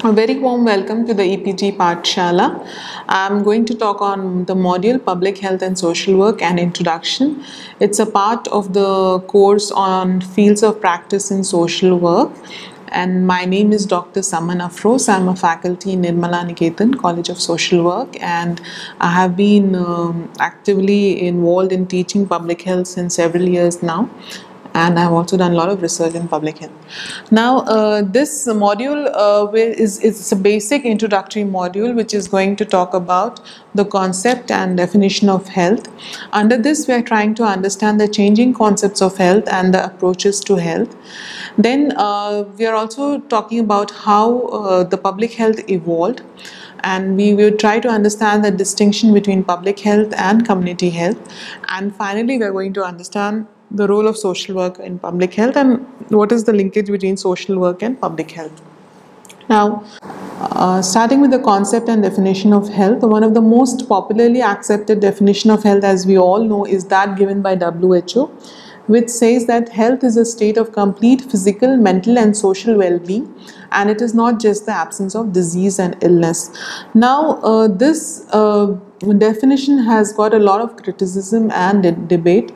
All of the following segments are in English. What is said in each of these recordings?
A very warm welcome to the EPG Pathshala. I'm going to talk on the module Public Health and Social Work and Introduction. It's a part of the course on fields of practice in social work. And my name is Dr. Saman Afroz. I'm a faculty in Nirmala Niketan College of Social Work, and I have been actively involved in teaching public health since several years now. And I've also done a lot of research in public health. Now, this module is a basic introductory module which is going to talk about the concept and definition of health. Under this, we are trying to understand the changing concepts of health and the approaches to health. Then we are also talking about how the public health evolved, and we will try to understand the distinction between public health and community health. And finally, we are going to understand the role of social work in public health and what is the linkage between social work and public health. Now, starting with the concept and definition of health, one of the most popularly accepted definition of health, as we all know, is that given by WHO, which says that health is a state of complete physical, mental and social well-being, and it is not just the absence of disease and illness. Now, this definition has got a lot of criticism and debate.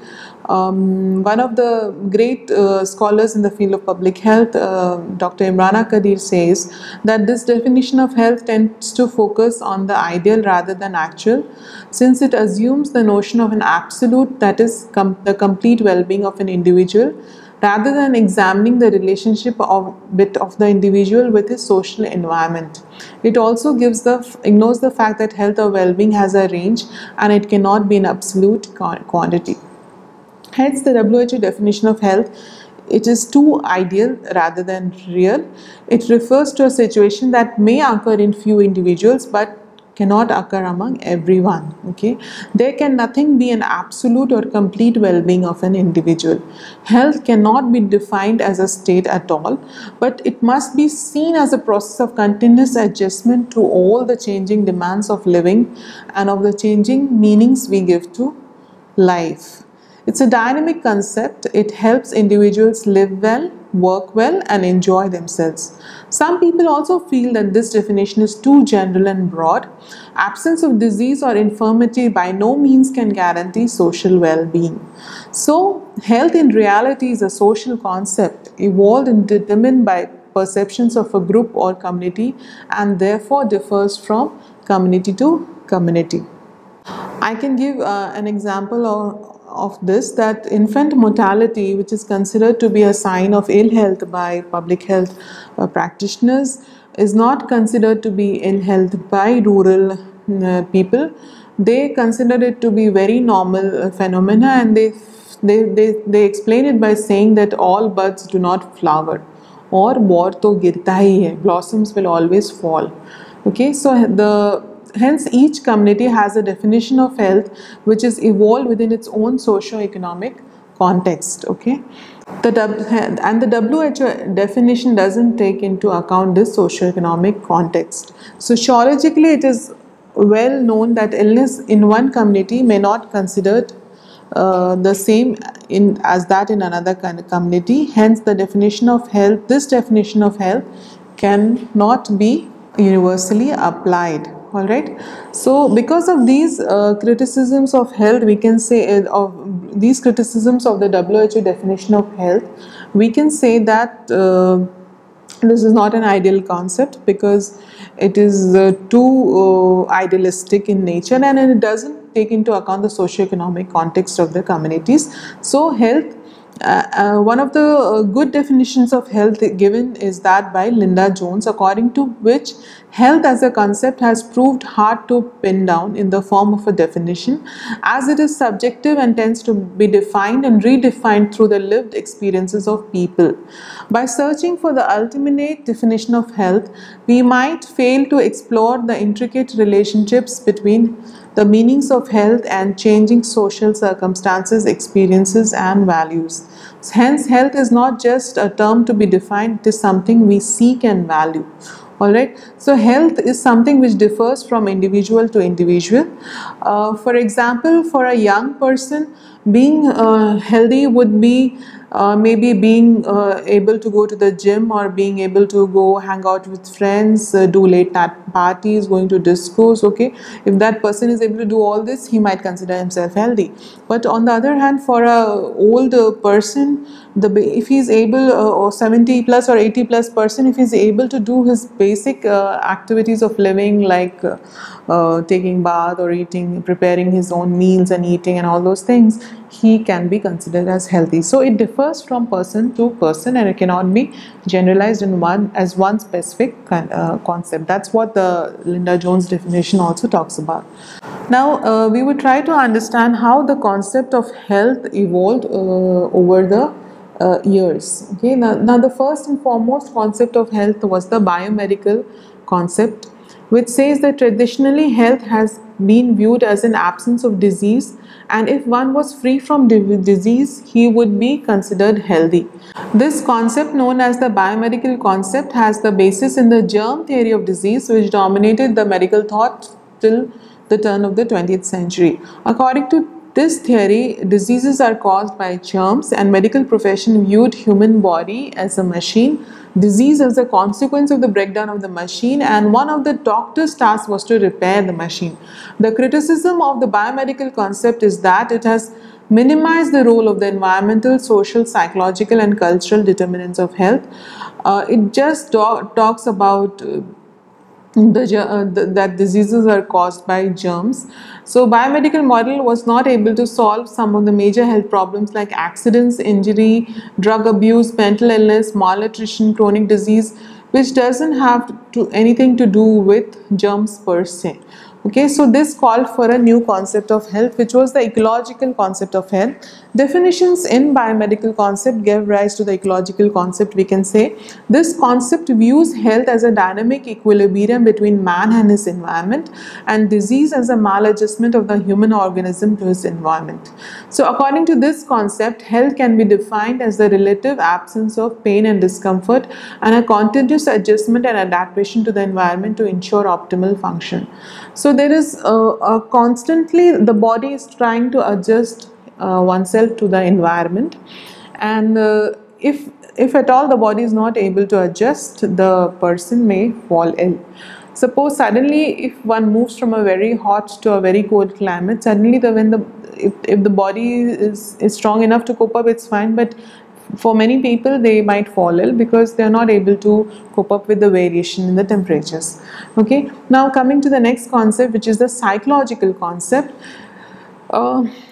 One of the great scholars in the field of public health, Dr. Imrana Kadir, says that this definition of health tends to focus on the ideal rather than actual, since it assumes the notion of an absolute, that is the complete well-being of an individual, rather than examining the relationship of the individual with his social environment. It also ignores the fact that health or well-being has a range and it cannot be an absolute quantity. Hence, the WHO definition of health, it is too ideal rather than real. It refers to a situation that may occur in few individuals but cannot occur among everyone. Okay, there can nothing be an absolute or complete well-being of an individual. Health cannot be defined as a state at all, but it must be seen as a process of continuous adjustment to all the changing demands of living and of the changing meanings we give to life. It's a dynamic concept. It helps individuals live well, work well and enjoy themselves. Some people also feel that this definition is too general and broad. Absence of disease or infirmity by no means can guarantee social well-being. So, health in reality is a social concept evolved and determined by perceptions of a group or community, and therefore differs from community to community. I can give an example of this, that infant mortality, which is considered to be a sign of ill health by public health practitioners, is not considered to be ill health by rural people. They consider it to be very normal phenomena, and they explain it by saying that all buds do not flower, or bor to girta hi hai, blossoms will always fall. Okay, so hence, each community has a definition of health which is evolved within its own socio-economic context. Okay, the WHO definition doesn't take into account this socio-economic context. Sociologically, it is well known that illness in one community may not considered the same as that in another community. Hence, the definition of health, this definition of health, cannot be universally applied. All right. So, because of these criticisms of health, we can say of these criticisms of the WHO definition of health, we can say that this is not an ideal concept, because it is too idealistic in nature, and it doesn't take into account the socio-economic context of the communities. So, health. One of the good definitions of health given is that by Linda Jones, according to which health as a concept has proved hard to pin down in the form of a definition, as it is subjective and tends to be defined and redefined through the lived experiences of people. By searching for the ultimate definition of health, we might fail to explore the intricate relationships between the meanings of health and changing social circumstances, experiences and values. Hence, health is not just a term to be defined, it is something we seek and value. Alright, so health is something which differs from individual to individual. For example, for a young person, being healthy would be maybe being able to go to the gym, or being able to go hang out with friends, do late night parties, going to discos. Okay, if that person is able to do all this, he might consider himself healthy. But on the other hand, for a old person, if he's able, or 70 plus or 80 plus person, if he's able to do his basic activities of living, like taking bath or eating, preparing his own meals and eating and all those things, he can be considered as healthy. So it differs from person to person, and it cannot be generalized in one specific concept. That's what the Linda Jones definition also talks about. Now we would try to understand how the concept of health evolved over the years. Okay, now the first and foremost concept of health was the biomedical concept, which says that traditionally health has been viewed as an absence of disease, and if one was free from disease, he would be considered healthy. This concept, known as the biomedical concept, has the basis in the germ theory of disease, which dominated the medical thought till the turn of the 20th century. According to this theory, diseases are caused by germs, and medical profession viewed human body as a machine, disease as a consequence of the breakdown of the machine, and one of the doctor's tasks was to repair the machine. The criticism of the biomedical concept is that it has minimized the role of the environmental, social, psychological and cultural determinants of health. It just talks about that diseases are caused by germs. So biomedical model was not able to solve some of the major health problems like accidents, injury, drug abuse, mental illness, malnutrition, chronic disease, which doesn't have anything to do with germs per se. Okay, so this called for a new concept of health, which was the ecological concept of health. Definitions in biomedical concept gave rise to the ecological concept, we can say. This concept views health as a dynamic equilibrium between man and his environment, and disease as a maladjustment of the human organism to his environment. So according to this concept, health can be defined as the relative absence of pain and discomfort, and a continuous adjustment and adaptation to the environment to ensure optimal function. So there is constantly the body is trying to adjust oneself to the environment, and if at all the body is not able to adjust, the person may fall ill. Suppose suddenly if one moves from a very hot to a very cold climate, suddenly if the body is strong enough to cope up, it's fine, but for many people they might fall ill because they are not able to cope up with the variation in the temperatures. Okay, now coming to the next concept, which is the psychological concept.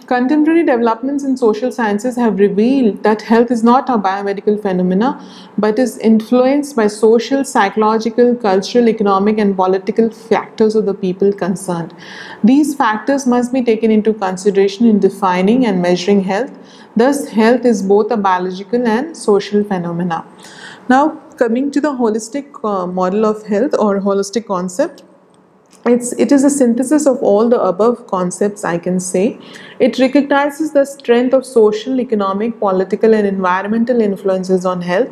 Contemporary developments in social sciences have revealed that health is not a biomedical phenomena, but is influenced by social, psychological, cultural, economic and political factors of the people concerned. These factors must be taken into consideration in defining and measuring health. Thus, health is both a biological and social phenomena. Now, coming to the holistic model of health or holistic concept. It is a synthesis of all the above concepts, I can say. It recognizes the strength of social, economic, political and environmental influences on health.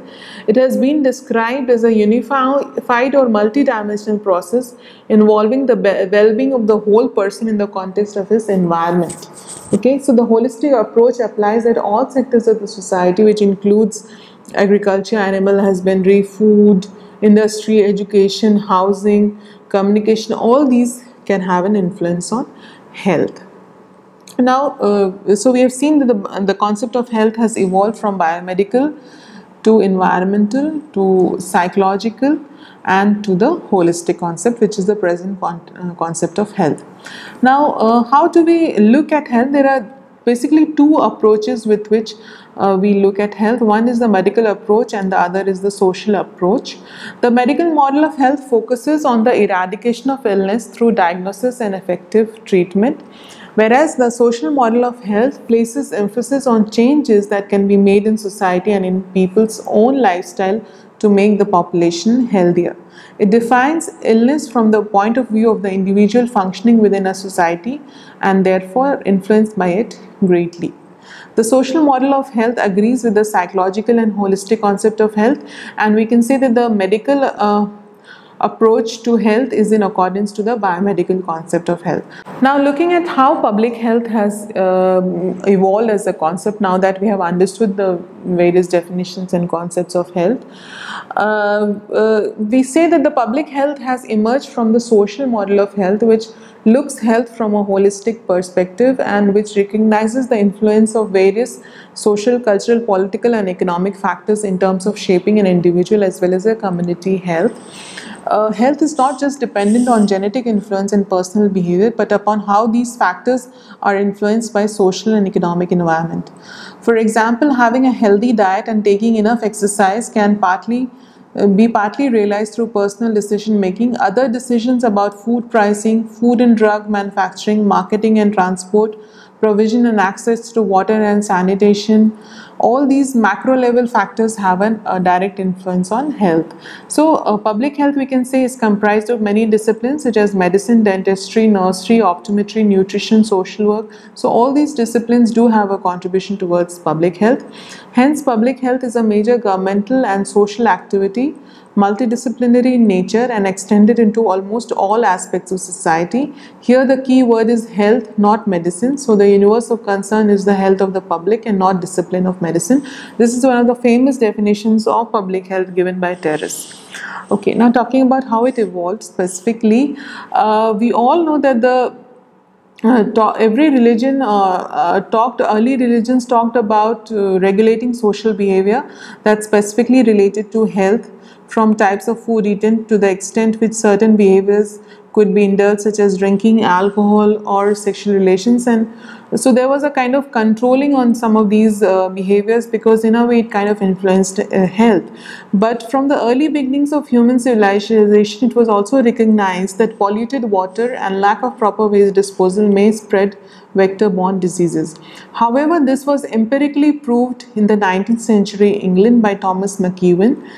It has been described as a unified or multidimensional process involving the well-being of the whole person in the context of his environment. Okay, so the holistic approach applies at all sectors of the society, which includes agriculture, animal husbandry, food, industry, education, housing, communication. All these can have an influence on health. Now, so we have seen that the concept of health has evolved from biomedical to environmental to psychological and to the holistic concept, which is the present concept of health. Now, how do we look at health? There are basically two approaches with which we look at health. One is the medical approach and the other is the social approach. The medical model of health focuses on the eradication of illness through diagnosis and effective treatment, whereas the social model of health places emphasis on changes that can be made in society and in people's own lifestyle to make the population healthier. It defines illness from the point of view of the individual functioning within a society and therefore influenced by it greatly. The social model of health agrees with the psychological and holistic concept of health, and we can say that the medical approach to health is in accordance to the biomedical concept of health. Now, looking at how public health has evolved as a concept, now that we have understood the various definitions and concepts of health, we say that the public health has emerged from the social model of health, which looks health from a holistic perspective and which recognizes the influence of various social, cultural, political and economic factors in terms of shaping an individual as well as a community health. Health is not just dependent on genetic influence and personal behavior, but upon how these factors are influenced by social and economic environment. For example, having a healthy diet and taking enough exercise can be partly realized through personal decision making. Other decisions about food pricing, food and drug manufacturing, marketing and transport, provision and access to water and sanitation, all these macro level factors have a direct influence on health. So public health, we can say, is comprised of many disciplines such as medicine, dentistry, nursery, optometry, nutrition, social work. So all these disciplines do have a contribution towards public health. Hence, public health is a major governmental and social activity, multidisciplinary in nature and extended into almost all aspects of society. Here the key word is health, not medicine. So the universe of concern is the health of the public and not discipline of medicine. This is one of the famous definitions of public health given by Terrace. Okay, now talking about how it evolved specifically, we all know that every religion early religions talked about regulating social behavior that's specifically related to health, from types of food eaten to the extent which certain behaviors could be indulged, such as drinking alcohol or sexual relations. And so there was a kind of controlling on some of these behaviors, because in a way it kind of influenced health. But from the early beginnings of human civilization, it was also recognized that polluted water and lack of proper waste disposal may spread vector-borne diseases. However, this was empirically proved in the 19th century England by Thomas McEwen.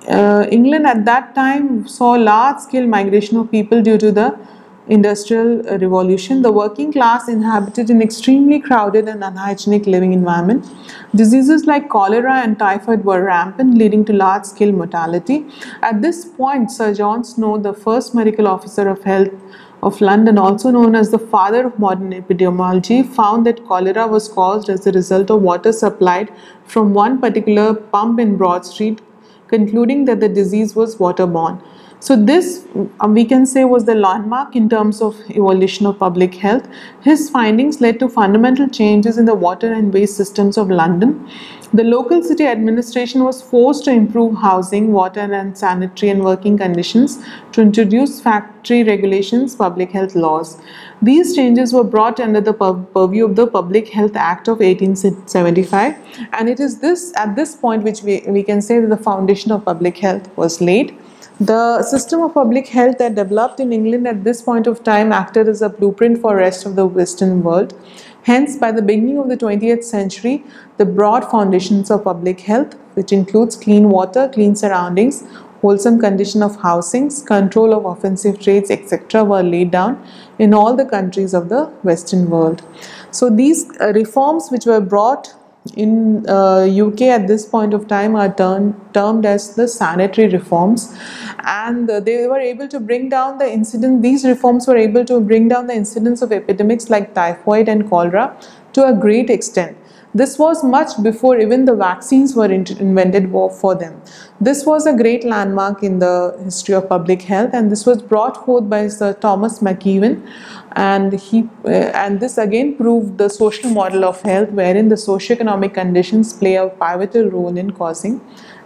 England at that time saw large-scale migration of people due to the Industrial Revolution. The working class inhabited an extremely crowded and unhygienic living environment. Diseases like cholera and typhoid were rampant, leading to large-scale mortality. At this point, Sir John Snow, the first medical officer of health of London, also known as the father of modern epidemiology, found that cholera was caused as a result of water supplied from one particular pump in Broad Street, concluding that the disease was waterborne. So this, we can say, was the landmark in terms of evolution of public health. His findings led to fundamental changes in the water and waste systems of London. The local city administration was forced to improve housing, water and sanitary and working conditions, to introduce factory regulations, public health laws. These changes were brought under the purview of the Public Health Act of 1875, and it is at this point which we can say that the foundation of public health was laid. The system of public health that developed in England at this point of time acted as a blueprint for the rest of the Western world. Hence, by the beginning of the 20th century, the broad foundations of public health, which includes clean water, clean surroundings, wholesome condition of housings, control of offensive trades, etc., were laid down in all the countries of the Western world. So these reforms which were brought in UK at this point of time are termed as the sanitary reforms, and they were able to bring down the incidence. These reforms were able to bring down the incidence of epidemics like typhoid and cholera to a great extent. This was much before even the vaccines were invented for them. This was a great landmark in the history of public health, and this was brought forth by Sir Thomas McEwen, and this again proved the social model of health, wherein the socioeconomic conditions play a pivotal role in causing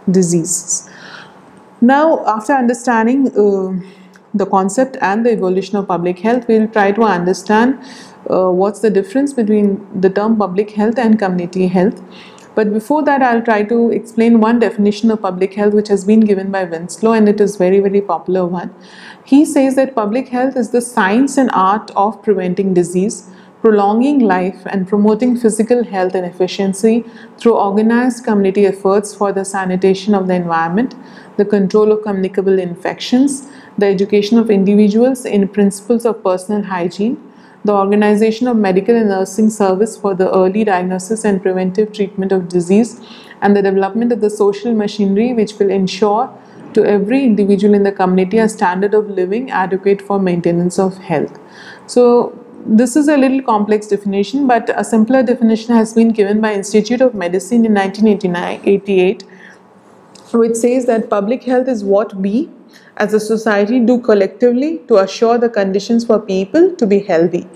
diseases. Now, after understanding the concept and the evolution of public health, we will try to understand what's the difference between the term public health and community health. But before that, I'll try to explain one definition of public health which has been given by Winslow, and it is very popular one. He says that public health is the science and art of preventing disease, prolonging life and promoting physical health and efficiency through organized community efforts for the sanitation of the environment, the control of communicable infections, the education of individuals in principles of personal hygiene, the organization of medical and nursing service for the early diagnosis and preventive treatment of disease, and the development of the social machinery which will ensure to every individual in the community a standard of living adequate for maintenance of health. So this is a little complex definition, but a simpler definition has been given by Institute of Medicine in 1988, which says that public health is what we as a society do collectively to assure the conditions for people to be healthy.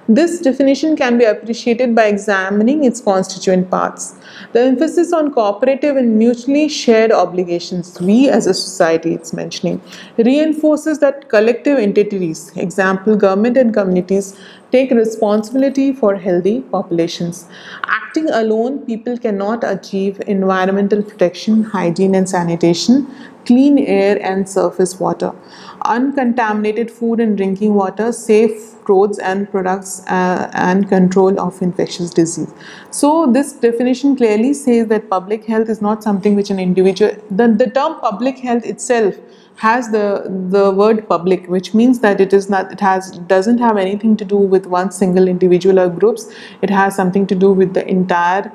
This definition can be appreciated by examining its constituent parts. The emphasis on cooperative and mutually shared obligations, we as a society, it's mentioning, reinforces that collective entities, example government and communities, take responsibility for healthy populations. Acting alone, people cannot achieve environmental protection, hygiene and sanitation, clean air and surface water, uncontaminated food and drinking water, safe roads and products, and control of infectious disease. So this definition clearly says that public health is not something which an individual, the term public health itself has the word public, which means that it is not, doesn't have anything to do with one single individual or groups. It has something to do with the entire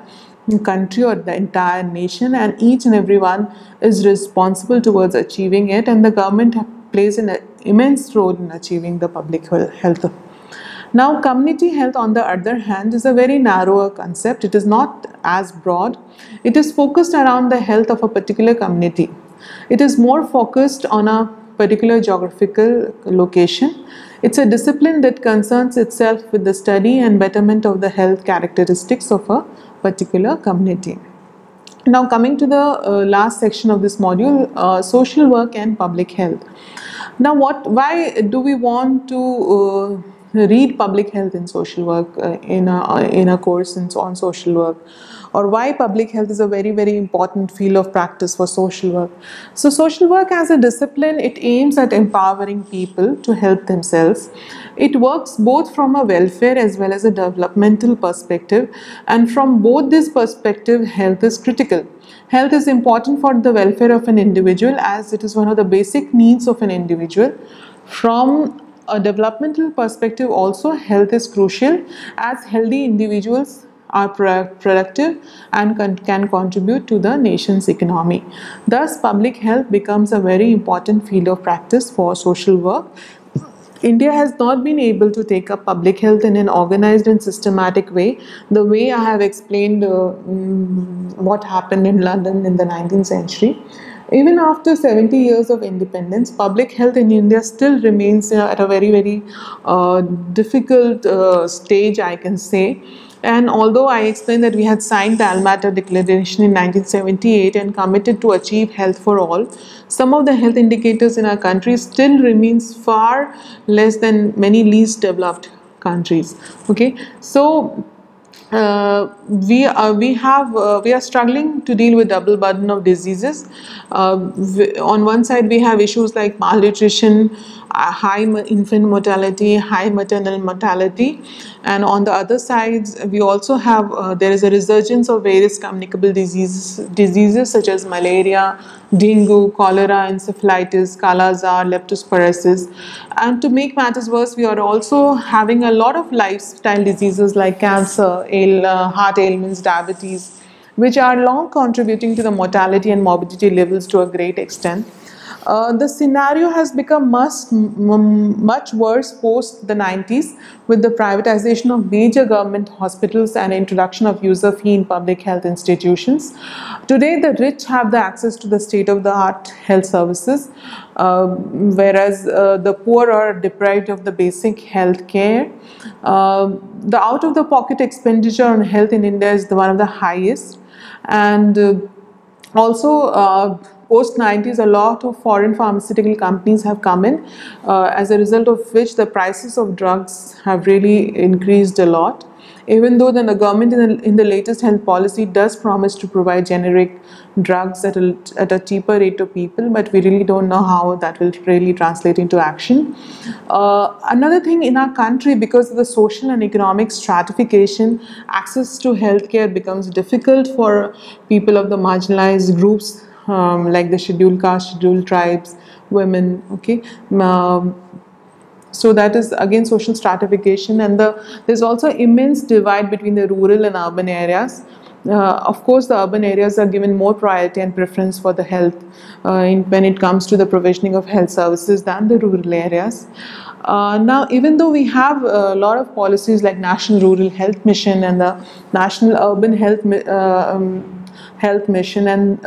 country or the entire nation, and each and everyone is responsible towards achieving it, and the government plays an immense role in achieving the public health. Now, community health, on the other hand, is a very narrower concept. It is not as broad. It is focused around the health of a particular community. It is more focused on a particular geographical location. It's a discipline that concerns itself with the study and betterment of the health characteristics of a particular community. Now, coming to the last section of this module, social work and public health. Now, why do we want to read public health and social work in a course on social work, or why public health is a very, very important field of practice for social work? So social work as a discipline, it aims at empowering people to help themselves. It works both from a welfare as well as a developmental perspective, and from both this perspective, health is critical. Health is important for the welfare of an individual, as it is one of the basic needs of an individual. From a developmental perspective also, health is crucial, as healthy individuals are productive and can contribute to the nation's economy. Thus, public health becomes a very important field of practice for social work. India has not been able to take up public health in an organized and systematic way, the way I have explained what happened in London in the 19th century. Even after 70 years of independence, public health in India still remains at a very, very difficult stage, I can say. And although I explained that we had signed the Alma-Ata Declaration in 1978 and committed to achieve health for all, some of the health indicators in our country still remains far less than many least developed countries. Okay, so we are struggling to deal with double burden of diseases. On one side, we have issues like malnutrition, high infant mortality, high maternal mortality, and on the other side, we also have there is a resurgence of various communicable diseases such as malaria, dengue, cholera, encephalitis, kala-azar, leptospirosis. And to make matters worse, we are also having a lot of lifestyle diseases like cancer, heart ailments, diabetes, which are long contributing to the mortality and morbidity levels to a great extent. The scenario has become much worse post the 90s with the privatization of major government hospitals and introduction of user fee in public health institutions. Today, the rich have the access to the state-of-the-art health services, whereas the poor are deprived of the basic health care. The out-of-the-pocket expenditure on health in India is one of the highest, and also post 90s, a lot of foreign pharmaceutical companies have come in, as a result of which the prices of drugs have really increased a lot. Even though the government in the latest health policy does promise to provide generic drugs at a cheaper rate to people, but we really don't know how that will really translate into action. Another thing in our country, because of the social and economic stratification, access to healthcare becomes difficult for people of the marginalized groups, like the scheduled caste, scheduled tribes, women. Okay. So that is again social stratification, and there's also immense divide between the rural and urban areas. Of course, the urban areas are given more priority and preference for the health when it comes to the provisioning of health services than the rural areas. Now, even though we have a lot of policies like National Rural Health Mission and the National Urban Health Mission, and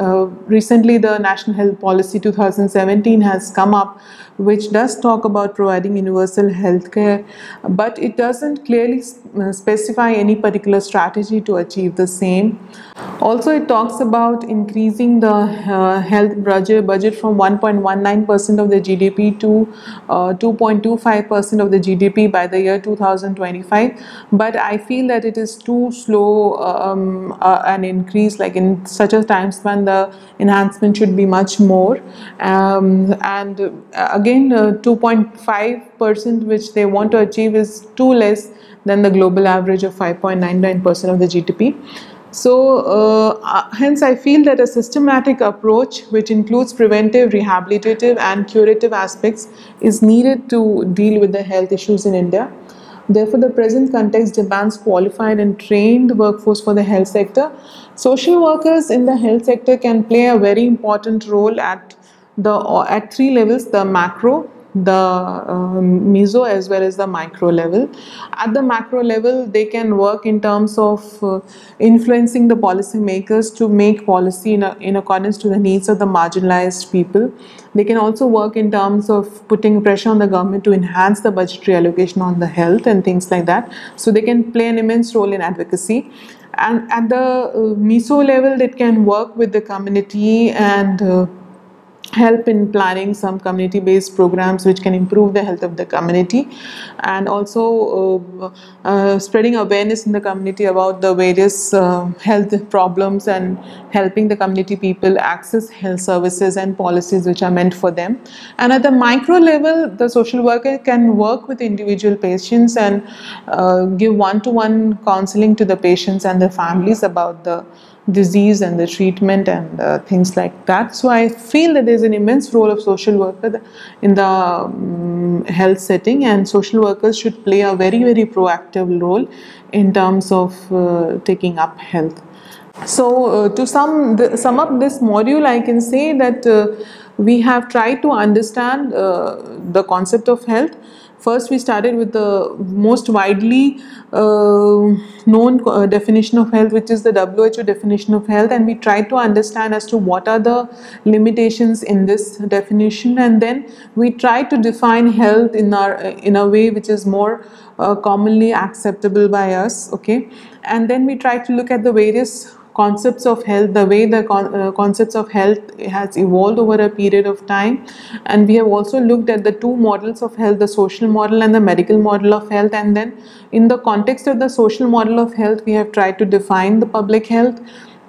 recently the National Health Policy 2017 has come up, which does talk about providing universal health care, but it doesn't clearly specify any particular strategy to achieve the same. Also, it talks about increasing the health budget from 1.19% of the GDP to 2.25% of the GDP by the year 2025. But I feel that it is too slow an increase. Like in such a time span, the enhancement should be much more. And again, 2.5% which they want to achieve is too less than the global average of 5.99% of the GDP. So hence I feel that a systematic approach which includes preventive, rehabilitative and curative aspects is needed to deal with the health issues in India. Therefore, the present context demands qualified and trained workforce for the health sector. Social workers in the health sector can play a very important role at three levels: the macro, the meso, as well as the micro level. At the macro level, they can work in terms of influencing the policy makers to make policy in accordance to the needs of the marginalized people. They can also work in terms of putting pressure on the government to enhance the budgetary allocation on the health and things like that. So they can play an immense role in advocacy. And at the meso level, it can work with the community and help in planning some community-based programs which can improve the health of the community, and also spreading awareness in the community about the various health problems and helping the community people access health services and policies which are meant for them. And at the micro level, the social worker can work with individual patients and give one-to-one counseling to the patients and their families about the disease and the treatment and things like that. So I feel that there's an immense role of social worker in the health setting, and social workers should play a very, very proactive role in terms of taking up health. So to sum up this module, I can say that we have tried to understand the concept of health. First, we started with the most widely known definition of health, which is the WHO definition of health, and we tried to understand as to what are the limitations in this definition, and then we tried to define health in a way which is more commonly acceptable by us, okay? And then we tried to look at the various concepts of health, the way the concepts of health has evolved over a period of time. And we have also looked at the two models of health, the social model and the medical model of health. And then in the context of the social model of health, we have tried to define the public health.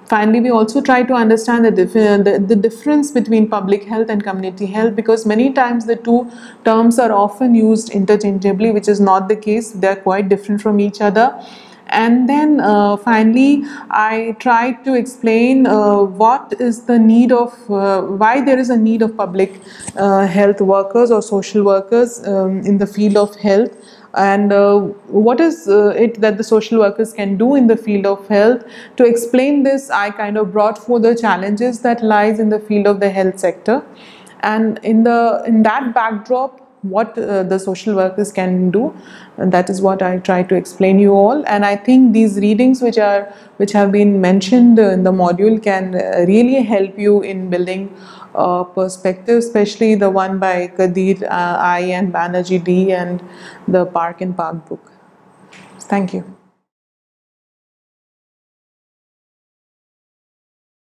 Finally, we also try to understand the difference between public health and community health, because many times the two terms are often used interchangeably, which is not the case. They are quite different from each other. And then finally, I tried to explain what is the need of, why there is a need of public health workers or social workers in the field of health, and what is it that the social workers can do in the field of health. To explain this, I kind of brought forth the challenges that lies in the field of the health sector, and in that backdrop, what the social workers can do, and that is what I try to explain you all. And I think these readings which have been mentioned in the module can really help you in building perspective, especially the one by Kadir I and Banerjee D and the Park and Park book. Thank you.